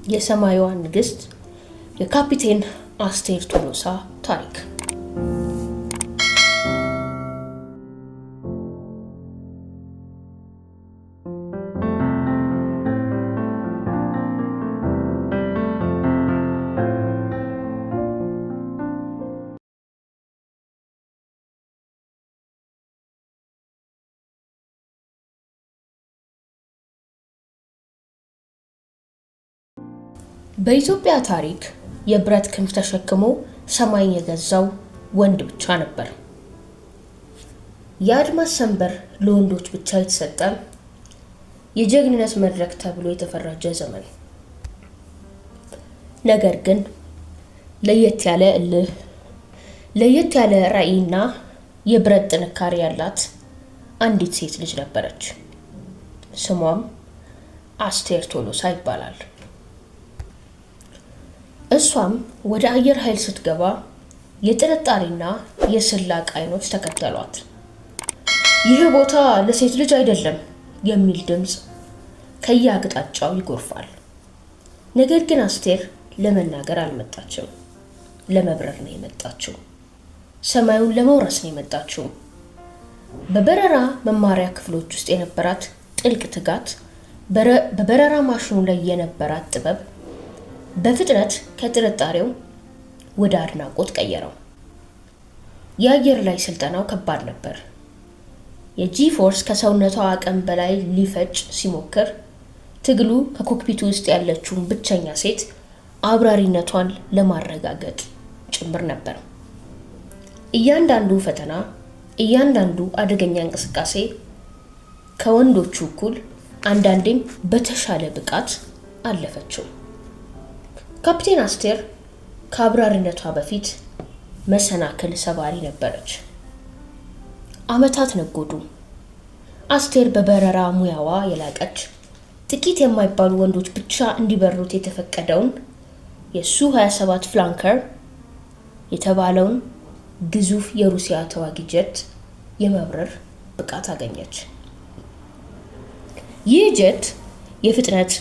የሰማይዋ ንግስት የካፒቴን አስቴር ቶሎሳ ታሪክ። በኢትዮጵያ ታሪክ የብረት ክንፍ ተሸክሞ ሰማይን የገዛው ወንድ ብቻ ነበር። የአድማስ ሰንበር ለወንዶች ብቻ የተሰጠ የጀግንነት መድረክ ተብሎ የተፈረጀ ዘመን። ነገር ግን ለየት ያለ እልህ፣ ለየት ያለ ራዕይና የብረት ጥንካሬ ያላት አንዲት ሴት ልጅ ነበረች። ስሟም አስቴር ቶሎሳ ይባላል። እሷም ወደ አየር ኃይል ስትገባ የጥርጣሬና የስላቅ አይኖች ተከተሏት። ይህ ቦታ ለሴት ልጅ አይደለም የሚል ድምፅ ከየአቅጣጫው ይጎርፋል። ነገር ግን አስቴር ለመናገር አልመጣችም። ለመብረር ነው የመጣችው። ሰማዩን ለመውረስ ነው የመጣችው። በበረራ መማሪያ ክፍሎች ውስጥ የነበራት ጥልቅ ትጋት፣ በበረራ ማሽኑ ላይ የነበራት ጥበብ በፍጥነት ከጥርጣሬው ወደ አድናቆት ቀየረው። የአየር ላይ ስልጠናው ከባድ ነበር። የጂ ፎርስ ከሰውነቷ አቅም በላይ ሊፈጭ ሲሞክር፣ ትግሉ ከኮክፒቱ ውስጥ ያለችውን ብቸኛ ሴት አብራሪነቷን ለማረጋገጥ ጭምር ነበር። እያንዳንዱ ፈተና፣ እያንዳንዱ አደገኛ እንቅስቃሴ ከወንዶቹ እኩል አንዳንዴም በተሻለ ብቃት አለፈችው። ካፒቴን አስቴር ከአብራሪነቷ በፊት መሰናክል ሰባሪ ነበረች። ዓመታት ነጎዱ። አስቴር በበረራ ሙያዋ የላቀች፣ ጥቂት የማይባሉ ወንዶች ብቻ እንዲበሩት የተፈቀደውን የሱ-27 ፍላንከር የተባለውን ግዙፍ የሩሲያ ተዋጊ ጀት የመብረር ብቃት አገኘች። ይህ ጀት የፍጥነት፣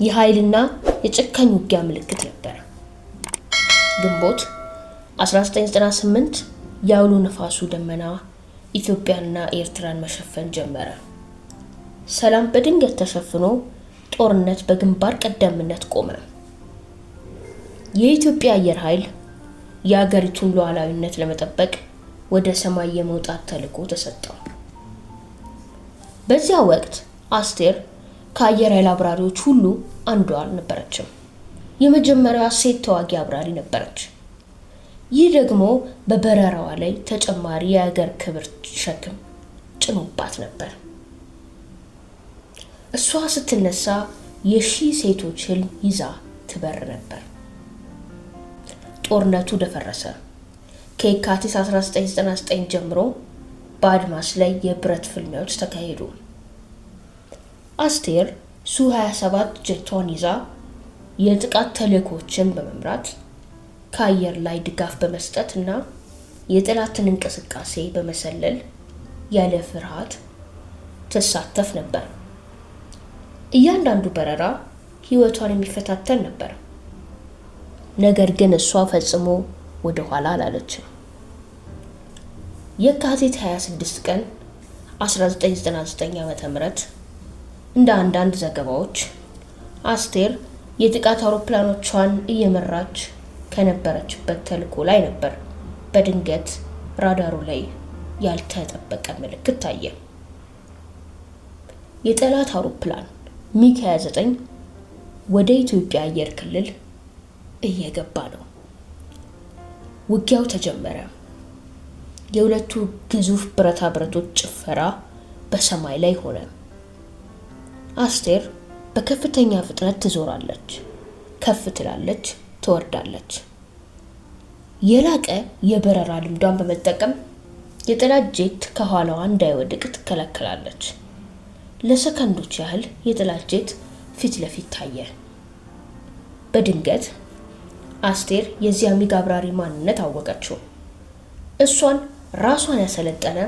የኃይልና የጨካኝ ውጊያ ምልክት ነበር። ግንቦት 1998 የአውሎ ነፋሱ ደመና ኢትዮጵያና ኤርትራን መሸፈን ጀመረ። ሰላም በድንገት ተሸፍኖ ጦርነት በግንባር ቀደምትነት ቆመ። የኢትዮጵያ አየር ኃይል የአገሪቱን ሉዓላዊነት ለመጠበቅ ወደ ሰማይ የመውጣት ተልዕኮ ተሰጠው። በዚያ ወቅት አስቴር ከአየር ኃይል አብራሪዎች ሁሉ አንዷ አልነበረችም። የመጀመሪያዋ ሴት ተዋጊ አብራሪ ነበረች። ይህ ደግሞ በበረራዋ ላይ ተጨማሪ የአገር ክብር ሸክም ጭኖባት ነበር። እሷ ስትነሳ የሺህ ሴቶች ህልም ይዛ ትበር ነበር። ጦርነቱ ደፈረሰ። ከየካቲት 1999 ጀምሮ በአድማስ ላይ የብረት ፍልሚያዎች ተካሄዱ። አስቴር ሱ-27 ጀቷን ይዛ የጥቃት ተልዕኮችን በመምራት ከአየር ላይ ድጋፍ በመስጠት እና የጠላትን እንቅስቃሴ በመሰለል ያለ ፍርሃት ትሳተፍ ነበር። እያንዳንዱ በረራ ህይወቷን የሚፈታተን ነበር። ነገር ግን እሷ ፈጽሞ ወደ ኋላ አላለችም። የካቲት 26 ቀን 1999 ዓ.ም እንደ አንዳንድ ዘገባዎች አስቴር የጥቃት አውሮፕላኖቿን እየመራች ከነበረችበት ተልዕኮ ላይ ነበር በድንገት ራዳሩ ላይ ያልተጠበቀ ምልክት ታየ። የጠላት አውሮፕላን ሚግ 29 ወደ ኢትዮጵያ አየር ክልል እየገባ ነው። ውጊያው ተጀመረ። የሁለቱ ግዙፍ ብረታ ብረቶች ጭፈራ በሰማይ ላይ ሆነ። አስቴር በከፍተኛ ፍጥነት ትዞራለች፣ ከፍ ትላለች፣ ትወርዳለች። የላቀ የበረራ ልምዷን በመጠቀም የጠላት ጄት ከኋላዋ እንዳይወድቅ ትከላከላለች። ለሰከንዶች ያህል የጠላት ጄት ፊት ለፊት ታየ። በድንገት አስቴር የዚህ አሚግ አብራሪ ማንነት አወቀችው። እሷን ራሷን ያሰለጠነ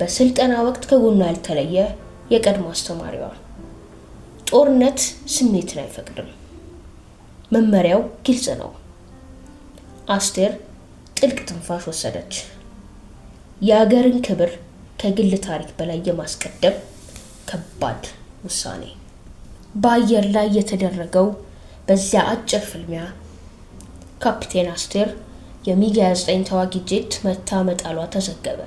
በስልጠና ወቅት ከጎኗ ያልተለየ የቀድሞ አስተማሪዋ። ጦርነት ስሜትን አይፈቅድም። መመሪያው ግልጽ ነው። አስቴር ጥልቅ ትንፋሽ ወሰደች። የአገርን ክብር ከግል ታሪክ በላይ የማስቀደም ከባድ ውሳኔ። በአየር ላይ የተደረገው በዚያ አጭር ፍልሚያ ካፒቴን አስቴር የሚግ 29 ተዋጊ ጄት መታ መጣሏ ተዘገበ።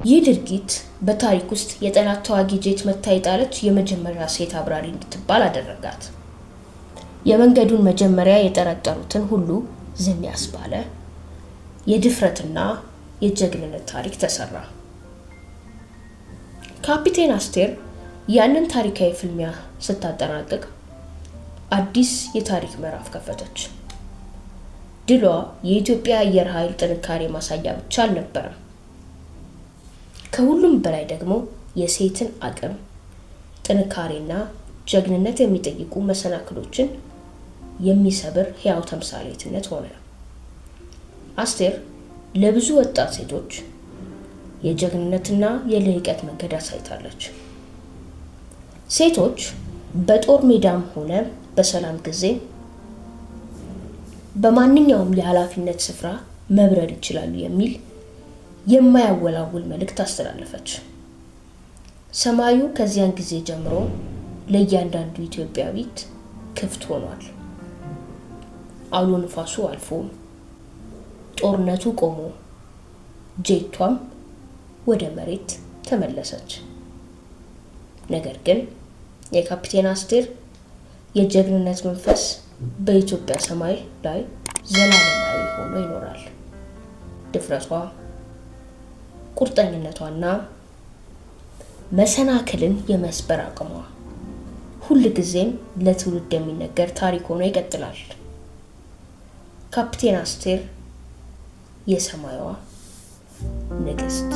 ይህ ድርጊት በታሪክ ውስጥ የጠላት ተዋጊ ጄት መታ የጣለች የመጀመሪያ ሴት አብራሪ እንድትባል አደረጋት። የመንገዱን መጀመሪያ የጠረጠሩትን ሁሉ ዝም ያስባለ የድፍረትና የጀግንነት ታሪክ ተሰራ። ካፒቴን አስቴር ያንን ታሪካዊ ፍልሚያ ስታጠናቅቅ አዲስ የታሪክ ምዕራፍ ከፈተች። ድሏ የኢትዮጵያ አየር ኃይል ጥንካሬ ማሳያ ብቻ አልነበረም። ከሁሉም በላይ ደግሞ የሴትን አቅም፣ ጥንካሬና ጀግንነት የሚጠይቁ መሰናክሎችን የሚሰብር ሕያው ተምሳሌትነት ሆነ። አስቴር ለብዙ ወጣት ሴቶች የጀግንነትና የልህቀት መንገድ አሳይታለች። ሴቶች በጦር ሜዳም ሆነ በሰላም ጊዜ በማንኛውም የኃላፊነት ስፍራ መብረር ይችላሉ የሚል የማያወላውል መልእክት አስተላለፈች። ሰማዩ ከዚያን ጊዜ ጀምሮ ለእያንዳንዱ ኢትዮጵያዊት ክፍት ሆኗል። አውሎ ንፋሱ አልፎ ጦርነቱ ቆሞ ጄቷም ወደ መሬት ተመለሰች። ነገር ግን የካፒቴን አስቴር የጀግንነት መንፈስ በኢትዮጵያ ሰማይ ላይ ዘላለማዊ ሆኖ ይኖራል። ድፍረቷ፣ ቁርጠኝነቷና መሰናክልን የመስበር አቅሟ ሁልጊዜም ለትውልድ የሚነገር ታሪክ ሆኖ ይቀጥላል። ካፒቴን አስቴር የሰማይዋ ንግስት።